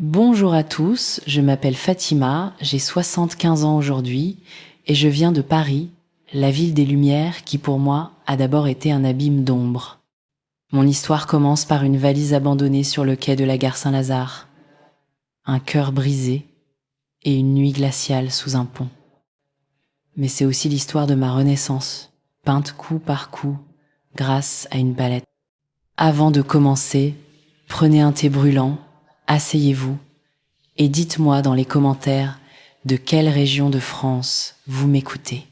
Bonjour à tous, je m'appelle Fatima, j'ai 75 ans aujourd'hui et je viens de Paris, la ville des Lumières qui pour moi a d'abord été un abîme d'ombre. Mon histoire commence par une valise abandonnée sur le quai de la gare Saint-Lazare, un cœur brisé et une nuit glaciale sous un pont. Mais c'est aussi l'histoire de ma renaissance, peinte coup par coup, grâce à une palette. Avant de commencer, prenez un thé brûlant, asseyez-vous et dites-moi dans les commentaires de quelle région de France vous m'écoutez.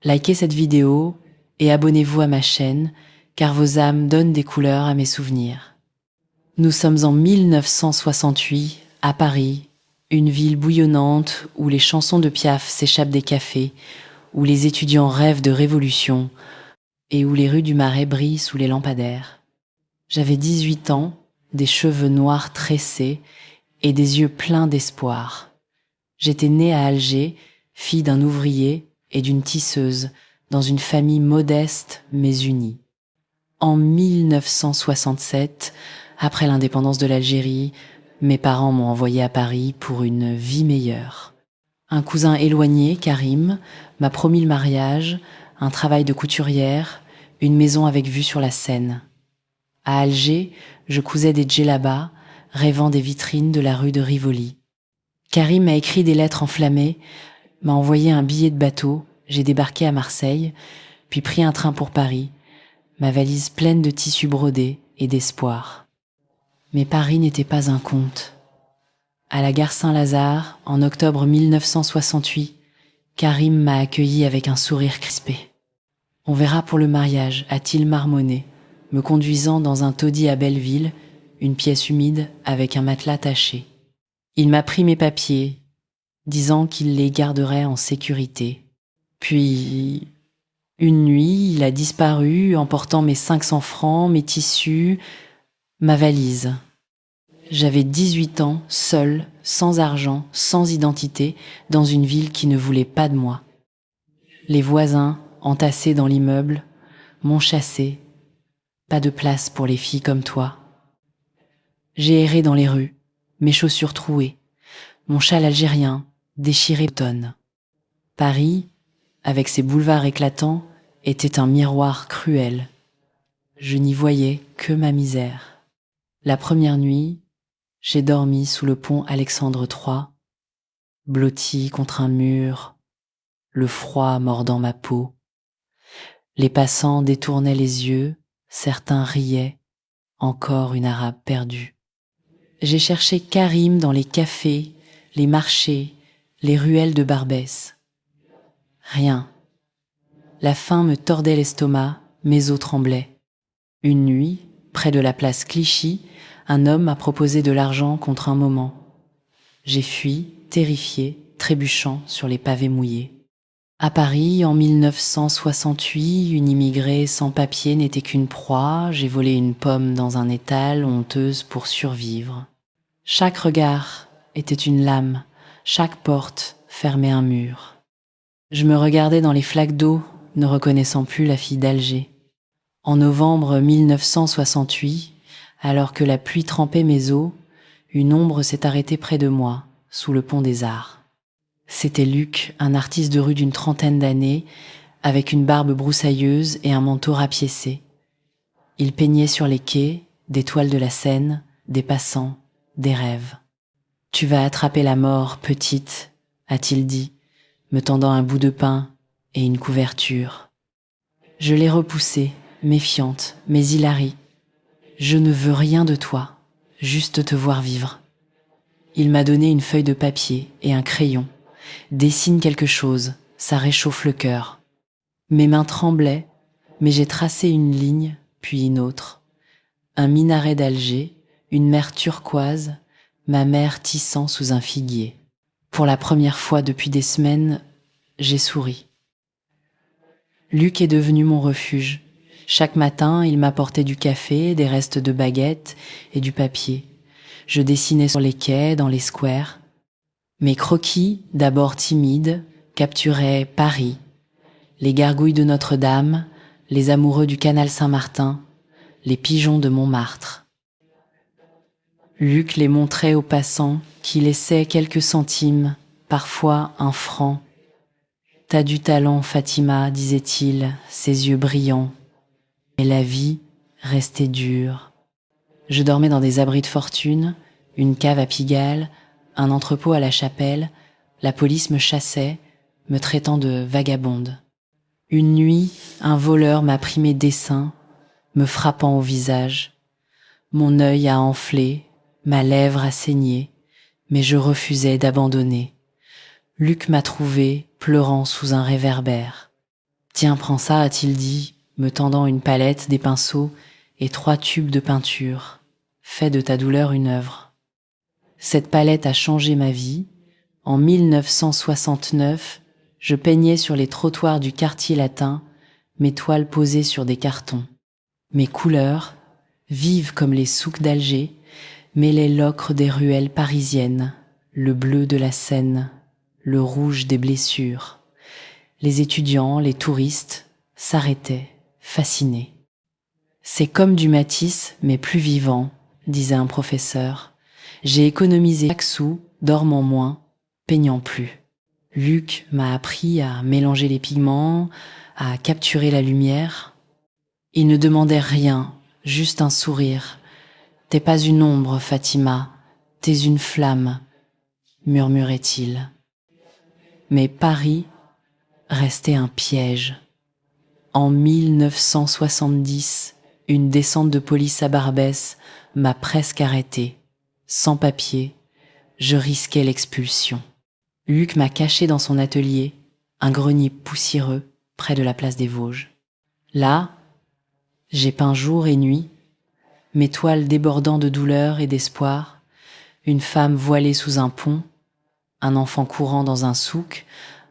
Likez cette vidéo et abonnez-vous à ma chaîne car vos âmes donnent des couleurs à mes souvenirs. Nous sommes en 1968 à Paris, une ville bouillonnante où les chansons de Piaf s'échappent des cafés, où les étudiants rêvent de révolution et où les rues du Marais brillent sous les lampadaires. J'avais 18 ans, des cheveux noirs tressés et des yeux pleins d'espoir. J'étais née à Alger, fille d'un ouvrier et d'une tisseuse, dans une famille modeste mais unie. En 1967, après l'indépendance de l'Algérie, mes parents m'ont envoyée à Paris pour une vie meilleure. Un cousin éloigné, Karim, m'a promis le mariage, un travail de couturière, une maison avec vue sur la Seine. À Alger, je cousais des djellabas, rêvant des vitrines de la rue de Rivoli. Karim m'a écrit des lettres enflammées, m'a envoyé un billet de bateau, j'ai débarqué à Marseille, puis pris un train pour Paris, ma valise pleine de tissus brodés et d'espoir. Mais Paris n'était pas un conte. À la gare Saint-Lazare, en octobre 1968, Karim m'a accueilli avec un sourire crispé. On verra pour le mariage, a-t-il marmonné, me conduisant dans un taudis à Belleville, une pièce humide avec un matelas taché. Il m'a pris mes papiers, disant qu'il les garderait en sécurité. Puis, une nuit, il a disparu, emportant mes 500 francs, mes tissus, ma valise. J'avais 18 ans, seule, sans argent, sans identité, dans une ville qui ne voulait pas de moi. Les voisins, entassés dans l'immeuble, m'ont chassée. Pas de place pour les filles comme toi. J'ai erré dans les rues, mes chaussures trouées, mon châle algérien, déchiré d'automne. Paris, avec ses boulevards éclatants, était un miroir cruel. Je n'y voyais que ma misère. La première nuit, j'ai dormi sous le pont Alexandre III, blotti contre un mur, le froid mordant ma peau. Les passants détournaient les yeux, certains riaient, encore une arabe perdue. J'ai cherché Karim dans les cafés, les marchés, les ruelles de Barbès. Rien. La faim me tordait l'estomac, mes os tremblaient. Une nuit, près de la place Clichy, un homme m'a proposé de l'argent contre un moment. J'ai fui, terrifié, trébuchant sur les pavés mouillés. À Paris, en 1968, une immigrée sans papier n'était qu'une proie, j'ai volé une pomme dans un étal, honteuse pour survivre. Chaque regard était une lame, chaque porte fermait un mur. Je me regardais dans les flaques d'eau, ne reconnaissant plus la fille d'Alger. En novembre 1968, alors que la pluie trempait mes os, une ombre s'est arrêtée près de moi, sous le pont des Arts. C'était Luc, un artiste de rue d'une trentaine d'années, avec une barbe broussailleuse et un manteau rapiécé. Il peignait sur les quais des toiles de la Seine, des passants, des rêves. « Tu vas attraper la mort, petite », a-t-il dit, me tendant un bout de pain et une couverture. Je l'ai repoussé, méfiante, mais hilarie. « Je ne veux rien de toi, juste te voir vivre. » Il m'a donné une feuille de papier et un crayon. Dessine quelque chose, ça réchauffe le cœur. Mes mains tremblaient, mais j'ai tracé une ligne, puis une autre. Un minaret d'Alger, une mer turquoise, ma mère tissant sous un figuier. Pour la première fois depuis des semaines, j'ai souri. Luc est devenu mon refuge. Chaque matin, il m'apportait du café, des restes de baguettes et du papier. Je dessinais sur les quais, dans les squares. Mes croquis, d'abord timides, capturaient Paris, les gargouilles de Notre-Dame, les amoureux du canal Saint-Martin, les pigeons de Montmartre. Luc les montrait aux passants qui laissaient quelques centimes, parfois un franc. « T'as du talent, Fatima, disait-il, ses yeux brillants. Mais la vie restait dure. » Je dormais dans des abris de fortune, une cave à Pigalle, un entrepôt à la Chapelle. La police me chassait, me traitant de vagabonde. Une nuit, un voleur m'a pris mes dessins, me frappant au visage. Mon œil a enflé, ma lèvre a saigné, mais je refusais d'abandonner. Luc m'a trouvé, pleurant sous un réverbère. « Tiens, prends ça, a-t-il dit, me tendant une palette, des pinceaux et 3 tubes de peinture. Fais de ta douleur une œuvre. » Cette palette a changé ma vie. En 1969, je peignais sur les trottoirs du quartier latin, mes toiles posées sur des cartons. Mes couleurs, vives comme les souks d'Alger, mêlaient l'ocre des ruelles parisiennes, le bleu de la Seine, le rouge des blessures. Les étudiants, les touristes s'arrêtaient, fascinés. « C'est comme du Matisse, mais plus vivant », disait un professeur. J'ai économisé chaque sou, dormant moins, peignant plus. Luc m'a appris à mélanger les pigments, à capturer la lumière. Il ne demandait rien, juste un sourire. « T'es pas une ombre, Fatima, t'es une flamme », murmurait-il. Mais Paris restait un piège. En 1970, une descente de police à Barbès m'a presque arrêté. Sans papier, je risquais l'expulsion. Luc m'a caché dans son atelier, un grenier poussiéreux près de la place des Vosges. Là, j'ai peint jour et nuit, mes toiles débordant de douleur et d'espoir, une femme voilée sous un pont, un enfant courant dans un souk,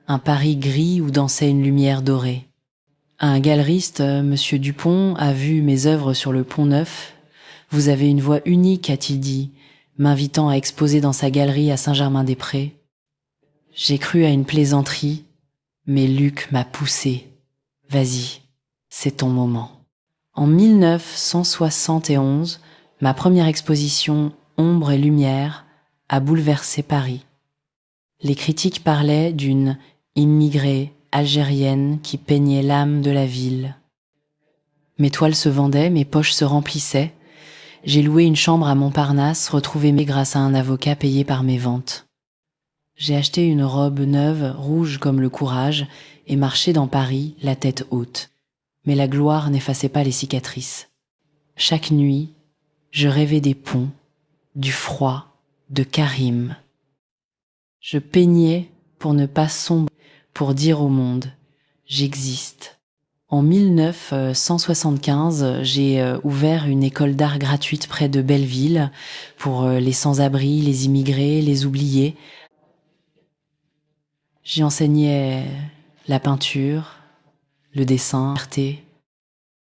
un Paris gris où dansait une lumière dorée. Un galeriste, Monsieur Dupont, a vu mes œuvres sur le Pont Neuf. « Vous avez une voix unique », a-t-il dit, m'invitant à exposer dans sa galerie à Saint-Germain-des-Prés. J'ai cru à une plaisanterie, mais Luc m'a poussé. « Vas-y, c'est ton moment. » En 1971, ma première exposition « Ombre et lumière » a bouleversé Paris. Les critiques parlaient d'une immigrée algérienne qui peignait l'âme de la ville. Mes toiles se vendaient, mes poches se remplissaient. J'ai loué une chambre à Montparnasse, retrouvé grâce à un avocat payé par mes ventes. J'ai acheté une robe neuve, rouge comme le courage, et marché dans Paris, la tête haute. Mais la gloire n'effaçait pas les cicatrices. Chaque nuit, je rêvais des ponts, du froid, de Karim. Je peignais pour ne pas sombrer, pour dire au monde « j'existe ». En 1975, j'ai ouvert une école d'art gratuite près de Belleville pour les sans-abri, les immigrés, les oubliés. J'y enseignais la peinture, le dessin, l'arté.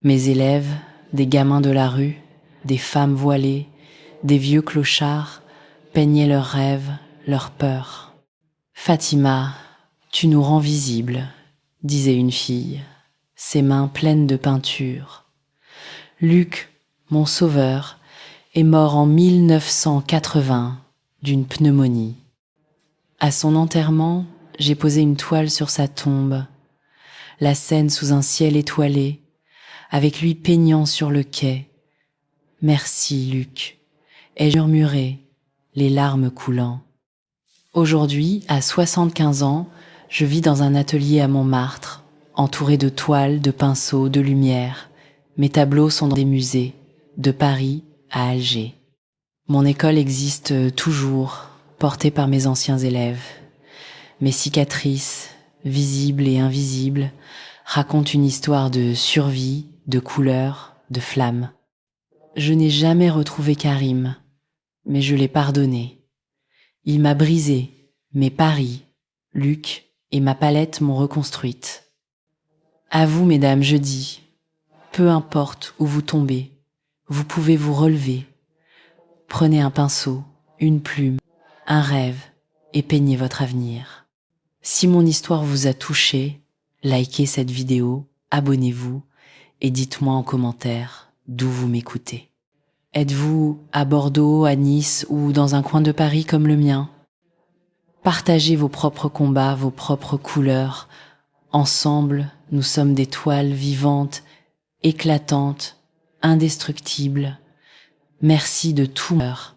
Mes élèves, des gamins de la rue, des femmes voilées, des vieux clochards, peignaient leurs rêves, leurs peurs. « Fatima, tu nous rends visibles », disait une fille, ses mains pleines de peinture. Luc, mon sauveur, est mort en 1980 d'une pneumonie. À son enterrement, j'ai posé une toile sur sa tombe, la Seine sous un ciel étoilé, avec lui peignant sur le quai. « Merci, Luc », ai-je murmuré, les larmes coulant. Aujourd'hui, à 75 ans, je vis dans un atelier à Montmartre, entouré de toiles, de pinceaux, de lumière. Mes tableaux sont dans des musées, de Paris à Alger. Mon école existe toujours, portée par mes anciens élèves. Mes cicatrices, visibles et invisibles, racontent une histoire de survie, de couleurs, de flammes. Je n'ai jamais retrouvé Karim, mais je l'ai pardonné. Il m'a brisé, mais Paris, Luc et ma palette m'ont reconstruite. À vous, mesdames, je dis, peu importe où vous tombez, vous pouvez vous relever. Prenez un pinceau, une plume, un rêve et peignez votre avenir. Si mon histoire vous a touché, likez cette vidéo, abonnez-vous et dites-moi en commentaire d'où vous m'écoutez. Êtes-vous à Bordeaux, à Nice ou dans un coin de Paris comme le mien? Partagez vos propres combats, vos propres couleurs. Ensemble, nous sommes des toiles vivantes, éclatantes, indestructibles. Merci de tout cœur.